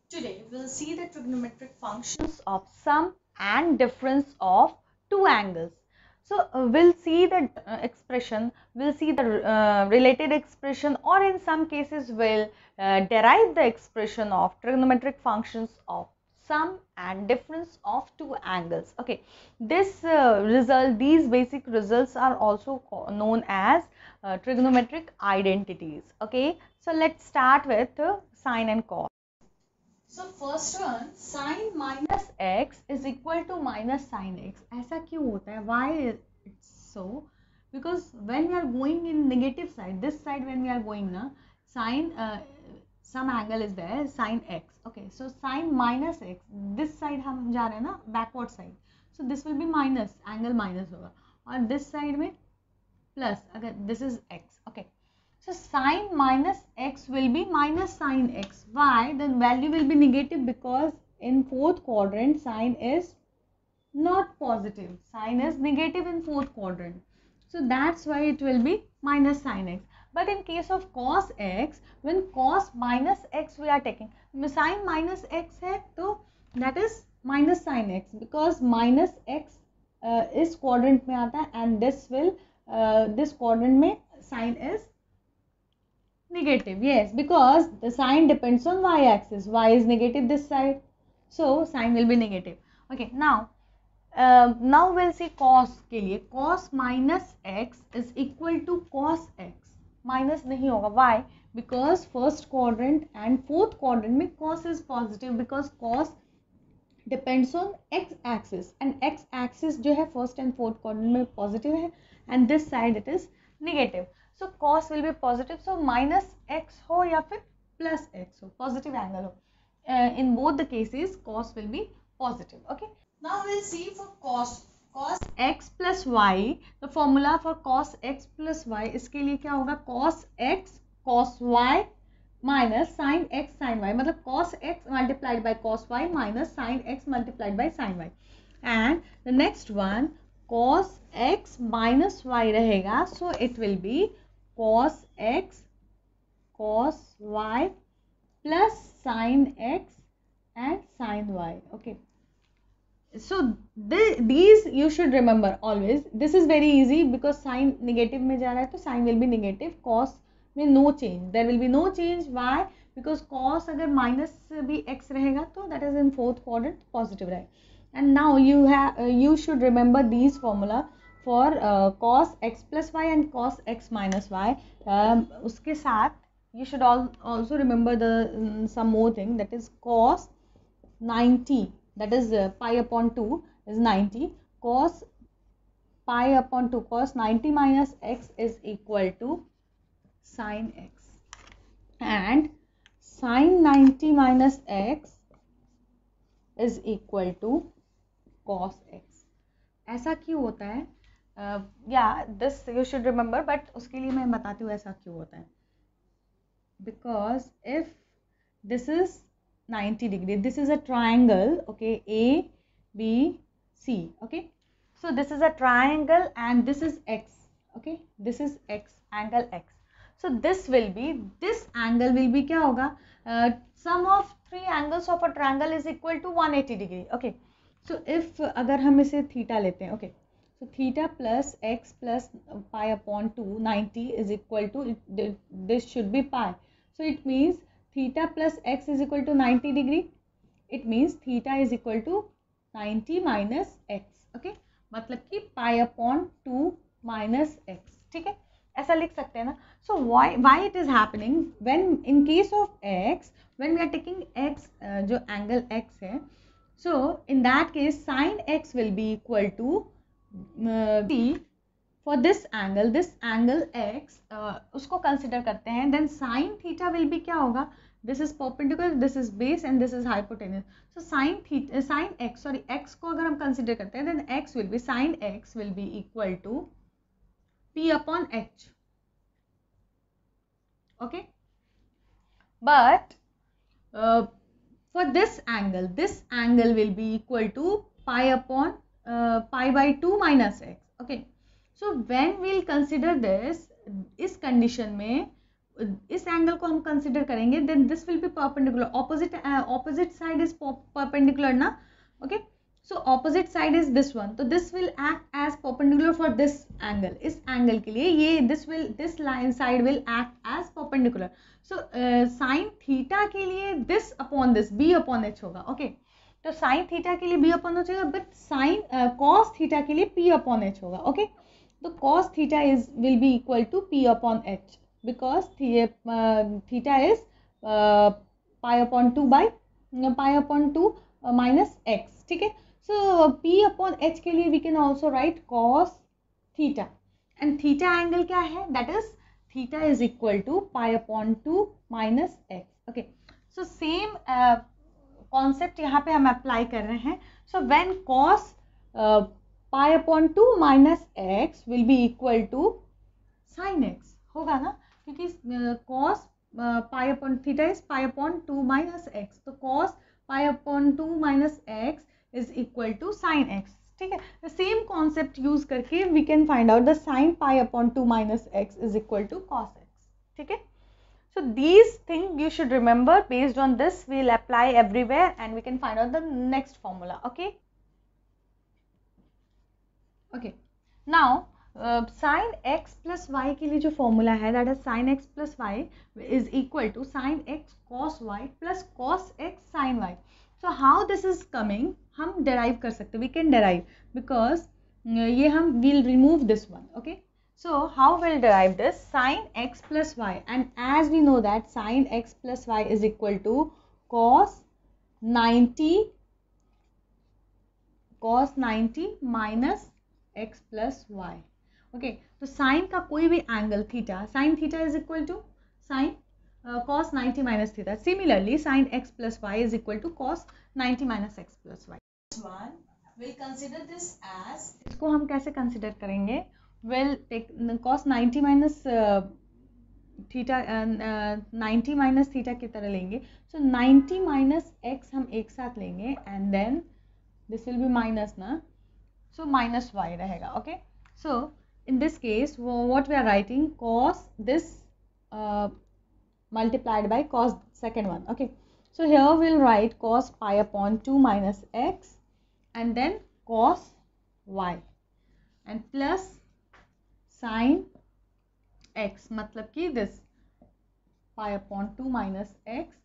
Today we'll see the trigonometric functions of sum and difference of two angles. So we'll see the expression, we'll see the related expression, or in some cases we'll derive the expression of trigonometric functions of sum and difference of two angles. Okay, this these basic results are also known as trigonometric identities. Okay, so let's start with sine and cos. So first one, sin minus x is equal to minus sin x. ऐसा क्यों होता है? Why it's so? Because when we are going in negative side, this side when we are going na, sin some angle is there, sin x. Okay, so sin minus x. This side हम जा रहे हैं ना, backward side. So this will be minus, angle minus होगा. और this side में plus. अगर this is x. Okay. So sin minus x will be minus sin x. Why? Then value will be negative because in fourth quadrant sin is not positive. Sin is negative in fourth quadrant. So that's why it will be minus sin x. But in case of cos x, when cos minus x we are taking, sin minus x है तो that is minus sin x because minus x is quadrant में आता है and this will this quadrant में sin is negative. Yes, because the sign depends on y-axis. Y is negative this side, so sign will be negative. Okay, now we'll see cos के लिए. Cos minus x is equal to cos x. Minus नहीं होगा. Why? Because first quadrant and fourth quadrant में cos is positive because cos depends on x axis and x axis जो है first and fourth quadrant में positive है and this side it is negative. So cos will be positive. So minus x हो या फिर plus x हो, positive angle हो. In both the cases cos will be positive. Okay. Now we'll see for cos x plus y. The formula for cos x plus y इसके लिए क्या होगा? Cos x cos y minus sin x sin y. मतलब cos x multiplied by cos y minus sin x multiplied by sin y. And the next one cos x minus y रहेगा. So it will be cos x cos y plus sin x and sin y. Okay, so these you should remember always. This is very easy because sin negative में जा रहा है तो sin will be negative. Cos में no change, there will be no change. Why? Because cos अगर minus भी x रहेगा तो that is in fourth quadrant positive रहेगा. And now you should remember these formula for cos x plus y and cos x minus y. उसके साथ you should also remember the some more thing, that is cos 90, that is pi upon 2 is 90. Cos pi upon 2, cos 90 minus x is equal to sin x, and sin 90 minus x is equal to cos x. ऐसा क्यों होता है? This you should remember, but उसके लिए मैं बताती हूँ ऐसा क्यों होता है. Because if this is 90 degree, this is a triangle, okay, A, B, C, okay. So this is a triangle and this is x, okay, this is x, angle x. So this angle will be क्या होगा? Sum of three angles of a triangle is equal to 180 degree, okay. So if अगर हम इसे theta लेते हैं, okay, so theta plus x plus pi upon 2, 90 is equal to, this should be pi. So it means theta plus x is equal to 90 degree. It means theta is equal to 90 minus x. Okay, मतलब कि pi upon 2 minus x. ठीक है, ऐसा लिख सकते हैं ना. So why it is happening? When in case of x, when we are taking x जो angle x है, so in that case sin x will be equal to c. For this angle x उसको consider करते हैं, then sin theta will be क्या होगा? This is perpendicular, this is base and this is hypotenuse. So sin x, sorry, x को अगर हम consider करते हैं, then x will be, sin x will be equal to p upon h. Okay, but for this angle will be equal to pi upon pi by 2 minus x. Okay, so when we'll consider this, इस condition में इस angle को हम consider करेंगे, then this will be perpendicular, opposite side is perpendicular ना, okay, so opposite side is this one, तो this will act as perpendicular for this angle, इस angle के लिए ये this line side will act as perpendicular, so sine theta के लिए this upon this B upon H होगा, okay, तो sine theta के लिए बी अपॉन एच होगा, बट साइन कॉस थीटा के लिए पी अपॉन एच होगा, ओके, तो cos theta will be equal to p upon h, because theta is pi upon 2 minus x, ठीक है, so p upon h के लिए we can also write cos theta, and theta angle क्या है, that is theta is equal to pi upon 2 minus x, okay, so same concept यहाँ पे हम apply कर रहे हैं, so when cos pi upon 2 minus x will be equal to sin x होगा ना, क्योंकि cos pi upon theta is pi upon 2 minus x, तो cos pi upon 2 minus x is equal to sin x, ठीक है, the same concept use करके we can find out the sin pi upon 2 minus x is equal to cos x, ठीक है, so these things you should remember, based on this we will apply everywhere and we can find out the next formula, okay. Okay, now sin x plus y के लिए जो formula है, that is sin x plus y is equal to sin x cos y plus cos x sin y. So how this is coming, हम derive कर सकते, we can derive, because ये हम will remove this one, okay. So how we'll derive this, sin x plus y, and as we know that sin x plus y is equal to cos 90 minus x plus y, okay, तो sin का कोई भी angle theta, sin theta is equal to sin cos 90 minus theta, similarly sin x plus y is equal to cos 90 minus x plus y. This one we'll consider this as, इसको हम कैसे consider करेंगे, we'll take cos 90 minus theta, 90 minus theta की तरह लेंगे, so 90 minus x हम एक साथ लेंगे and then this will be minus ना, so minus y रहेगा, okay, so in this case what we are writing, cos this multiplied by cos second one, okay, so here we'll write cos pi upon 2 minus x and then cos y and plus sin x, मतलब कि this pi upon 2 minus x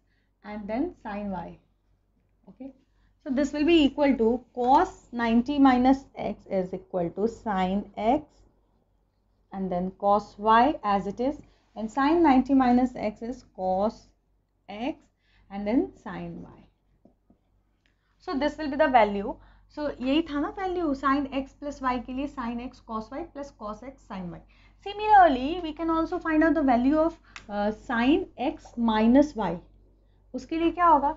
and then sin y, okay. So this will be equal to cos 90 minus x is equal to sin x and then cos y as it is, and sin 90 minus x is cos x and then sin y. So this will be the value. So यही था ना value, sin x plus y के लिए sin x cos y plus cos x sin y. Similarly, we can also find out the value of sin x minus y. उसके लिए क्या होगा,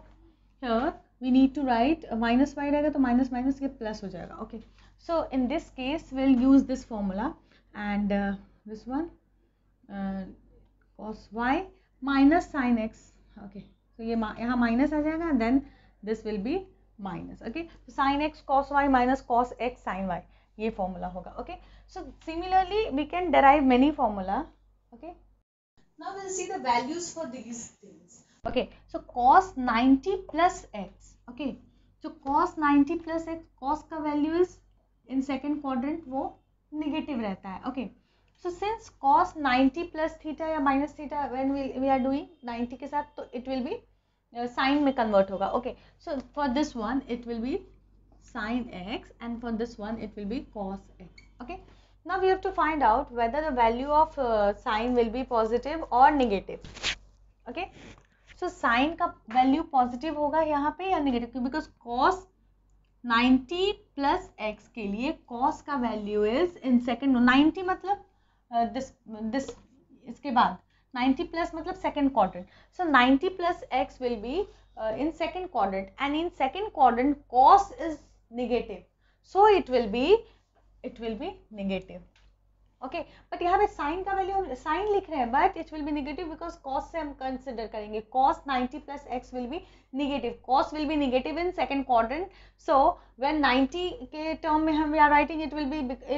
here we need to write minus y रहेगा तो minus minus ये plus हो जाएगा, okay. So in this case we'll use this formula and this one cos y minus sin x, okay, so ये यहाँ minus आ जाएगा, then this will be minus, okay, so sin x cos y minus cos x sin y, ये formula होगा, okay. So similarly we can derive many formula, okay. Now we'll see the values for these things, okay. So cos 90 plus x, okay, so cos 90 plus x, cos का value is in second quadrant वो negative रहता है, okay. So since cos 90 plus theta या minus theta when we are doing 90 के साथ, तो it will be sin में convert होगा, okay. So for this one it will be sin x and for this one it will be cos x, okay. Now we have to find out whether the value of sin will be positive or negative, okay. So sin का value positive होगा यहाँ पे या negative, because cos 90 plus x के लिए cos का value is in second, 90 मतलब this इसके बाद 90 plus मतलब second quadrant, so 90 plus x will be in second quadrant, and in second quadrant cos is negative, so it will be negative, okay. But यहाँ पे sin का value हम sin लिख रहे हैं, but it will be negative because cos से हम consider करेंगे, cos 90 plus x will be negative, cos will be negative in second quadrant, so when 90 के term में हम we are writing it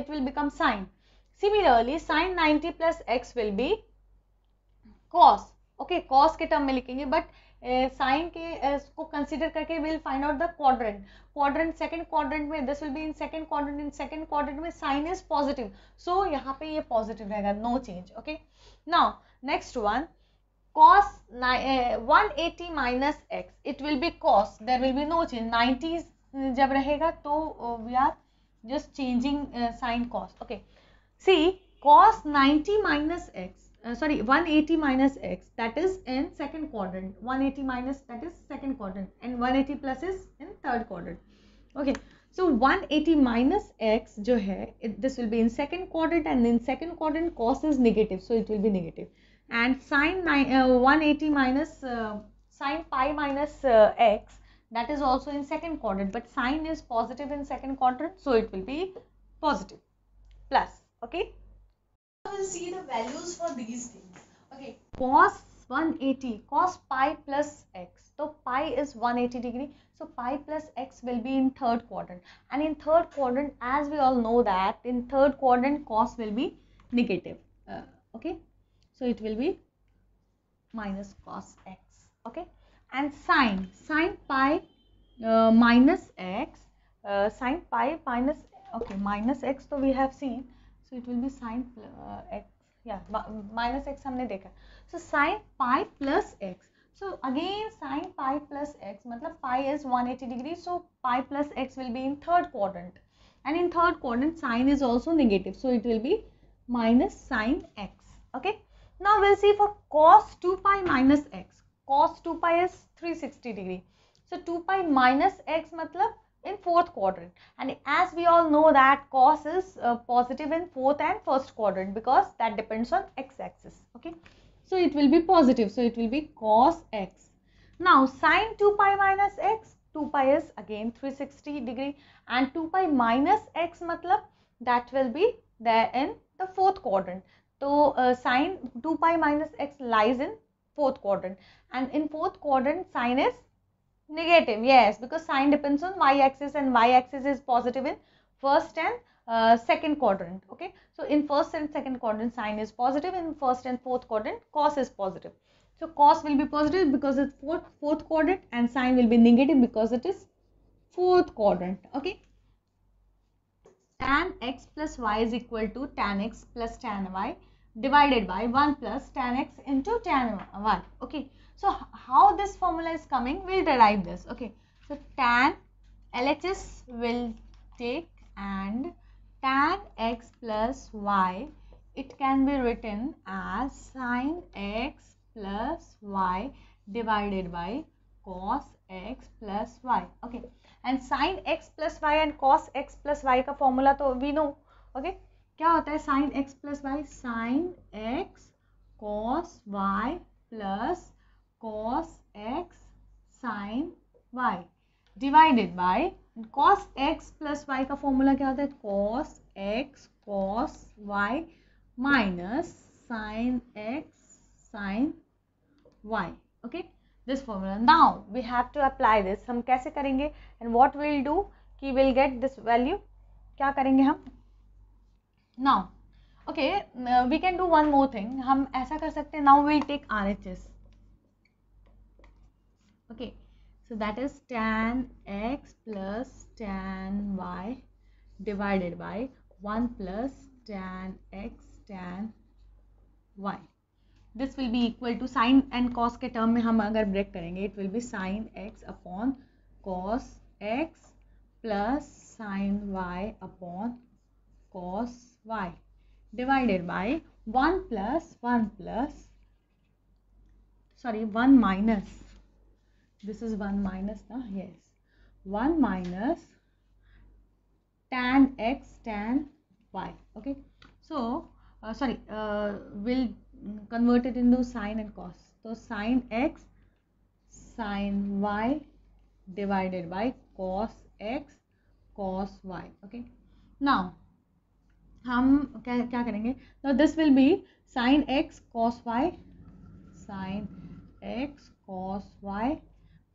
will become sin. Similarly sin 90 plus x will be cos, okay cos के term में लिखेंगे, but sine के को consider करके will find out the quadrant second quadrant में, this will be in second quadrant, in second quadrant में sine is positive, so यहाँ पे ये पॉजिटिव रहेगा, no change. Okay, now next one, cos 180 minus x, it will be cos, there will be no change, 90 जब रहेगा तो we are just changing sign cos. Okay, see cos 90 minus x, sorry 180 minus x, that is in second quadrant, 180 minus that is second quadrant, and 180 plus is in third quadrant. Okay, so 180 minus x जो है, this will be in second quadrant, and in second quadrant cos is negative, so it will be negative. And sine 180 minus sine pi minus x, that is also in second quadrant, but sine is positive in second quadrant, so it will be positive plus. Okay, we'll see the values for these things. Okay, cos 180, cos pi plus x, so pi is 180 degree, so pi plus x will be in third quadrant, and in third quadrant, as we all know that in third quadrant cos will be negative. Okay, so it will be minus cos x. Okay, and sine pi minus x, sine pi minus, okay, minus x, so we have seen, so it will be sine x, yeah, minus x हमने देखा, so sine pi plus x, so again sine pi plus x, मतलब pi is 180 degree, so pi plus x will be in third quadrant, and in third quadrant sine is also negative, so it will be minus sine x. Okay, now we'll see for cos 2 pi minus x. Cos 2 pi is 360 degree. So 2 pi minus x matlab in fourth quadrant. And as we all know that cos is positive in fourth and first quadrant because that depends on x-axis. Okay, so it will be positive. So it will be cos x. Now sine 2 pi minus x. 2 pi is again 360 degree, and 2 pi minus x matlab that will be there in the fourth quadrant. So sine 2 pi minus x lies in fourth quadrant, and in fourth quadrant sine is negative, yes, because sine depends on y-axis, and y-axis is positive in first and second quadrant. Okay, so in first and second quadrant sine is positive, in first and fourth quadrant cos is positive. So cos will be positive because it's fourth quadrant, and sine will be negative because it is fourth quadrant. Okay, tan x plus y is equal to tan x plus tan y divided by 1 plus tan x into tan y. Okay, so how this formula is coming, we'll derive this. Okay, so tan LHS will take, and tan x plus y, it can be written as sin x plus y divided by cos x plus y. Okay, and sin x plus y and cos x plus y का formula तो we know. Okay, क्या होता है sin x plus y? sin x cos y plus cos x sin y divided by cos x plus y का formula क्या होता है? cos x cos y minus sin x sin y. Okay, this formula. Now we have to apply this. हम कैसे करेंगे? And what we'll do कि we'll get this value. क्या करेंगे हम? Now, okay, we can do one more thing. हम ऐसा कर सकते हैं. Now we'll take RHS. Okay, so that is tan x plus tan y divided by 1 plus tan x tan y. This will be equal to sin and cos के term में हम अगर break करेंगे, it will be sin x upon cos x plus sin y upon cos y divided by 1 minus, this is 1 minus, yes, 1 minus tan x tan y. Okay, so we'll convert it into sin and cos. So sin x sin y divided by cos x cos y. Okay, now हम क्या करेंगे? Now this will be sin x cos y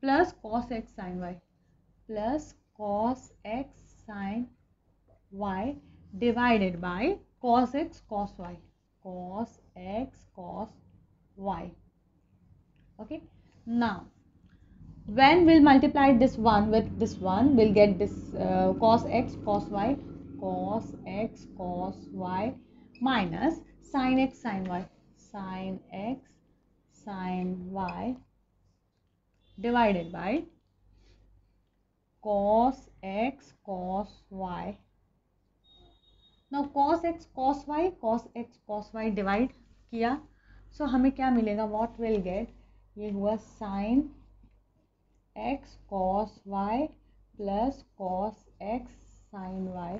plus cos x sin y plus cos x sin y divided by cos x cos y, cos x cos y. Okay, now when we'll multiply this one with this one, we'll get this cos x cos y, cos x cos y minus sin x sin y, sin x sin y divided by cos x cos y. Now cos x cos y divide किया, सो हमें क्या मिलेगा, what will get, ये हुआ sin x cos y plus cos x sin y,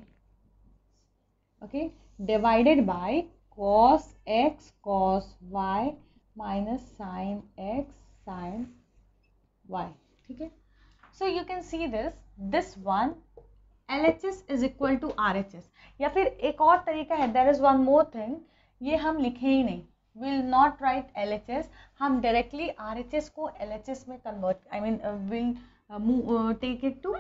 okay, divided by cos x cos y minus sin x sin y. ठीक है, so you can see this one LHS is equal to RHS, या फिर एक और तरीका है, there is one more thing, ये हम लिखे ही नहीं, will not write LHS, हम directly RHS को LHS में convert, I mean will take it to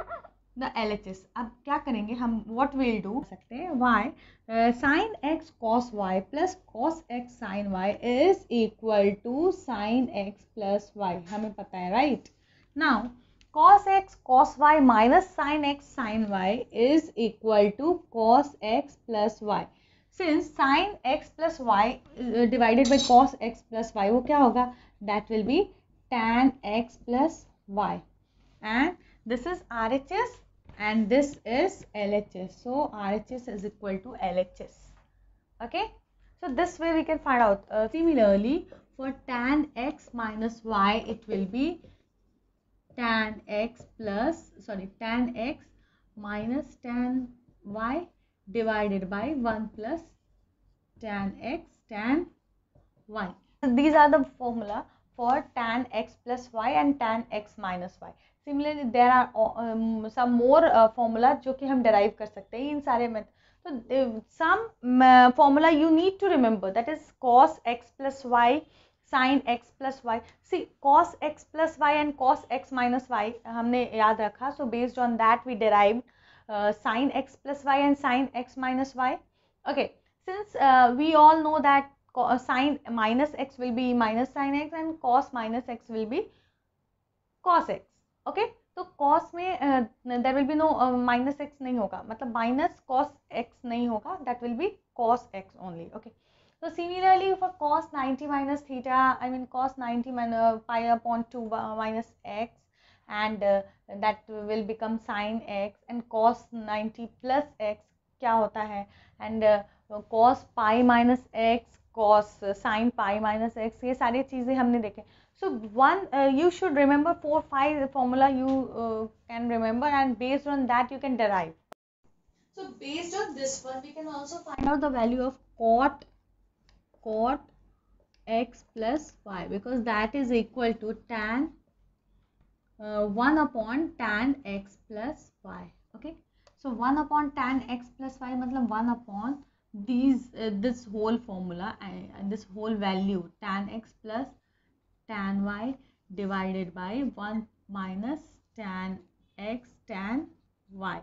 the LHS. अब क्या करेंगे हम, what we'll do सकते हैं, y sin x cos y plus cos x sin y is equal to sin x plus y, हमें पता है, right? Now cos x cos y minus sin x sin y is equal to cos x plus y. Since sin x plus y divided by cos x plus y, वो क्या होगा, that will be tan x plus y, and this is RHS and this is LHS, so RHS is equal to LHS. Okay, so this way we can find out. Similarly, for tan x minus y, it will be tan x minus tan y divided by 1 plus tan x tan y. These are the formula for tan x plus y and tan x minus y. Similarly, there are some more formula जो कि हम derive कर सकते हैं इन सारे में. So some formula you need to remember, that is cos x plus y, sin x plus y. See, cos x plus y and cos x minus y हमने याद रखा, so based on that we derived sin x plus y and sin x minus y. Okay, since we all know that sin minus x will be minus sin x and cos minus x will be cos x. Okay, तो cos में there will be no minus x नहीं होगा, मतलब minus cos x नहीं होगा, that will be cos x only. Okay, so similarly for cos 90 minus theta, I mean cos 90 minus pi upon 2 minus x, and that will become sin x, and cos 90 plus x क्या होता है, and cos pi minus x, cos sin pi minus x, ये सारी चीज़ें हमने देखे. So one you should remember 4-5 formula you can remember, and based on that you can derive. So based on this one, we can also find out the value of cot x plus y, because that is equal to tan 1 upon tan x plus y. Okay, so 1 upon tan x plus y मतलब 1 upon these this whole formula and this whole value tan x plus tan y divided by 1 minus tan x tan y.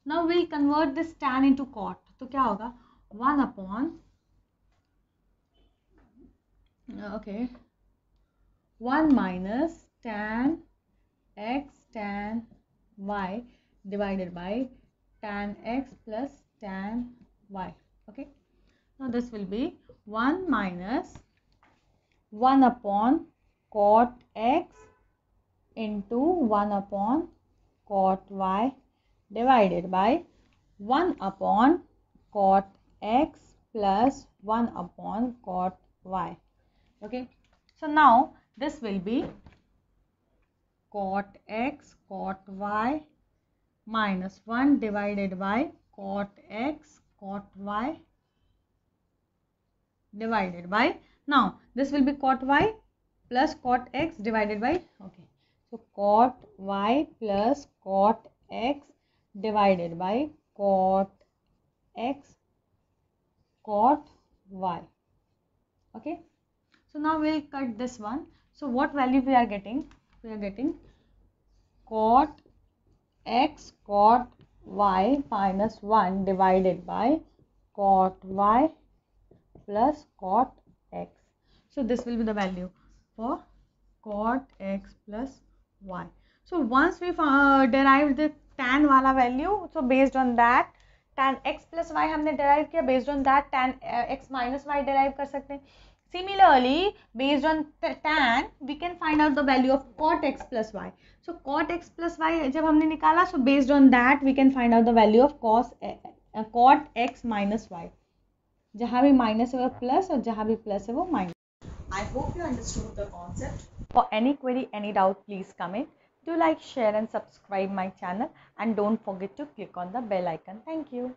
Now we'll convert this tan into cot, तो क्या होगा, 1 upon 1 minus tan x tan y divided by tan x plus tan y. Okay, now this will be 1 minus 1 upon cot x into 1 upon cot y divided by 1 upon cot x plus 1 upon cot y. Okay, so now this will be cot x cot y minus 1 divided by cot x cot y divided by, now this will be cot y plus cot x divided by, okay, so cot y plus cot x divided by cot x cot y. Okay, so now we'll cut this one. So what value we are getting? We are getting cot x cot y minus 1 divided by cot y plus cot x. So this will be the value for cot x plus y. So once we derived the tan वाला value, so based on that tan x plus y हमने derive किया, based on that tan x minus y derive कर सकते हैं. Similarly, based on tan, we can find out the value of cot x plus y. So cot x plus y जब हमने निकाला, so based on that we can find out the value of cot x minus y. जहाँ भी minus है वो plus और जहाँ भी प्लस है वो minus. I hope you understood the concept. For any query, any doubt, please comment. Do like, share and subscribe my channel, and don't forget to click on the bell icon. Thank you.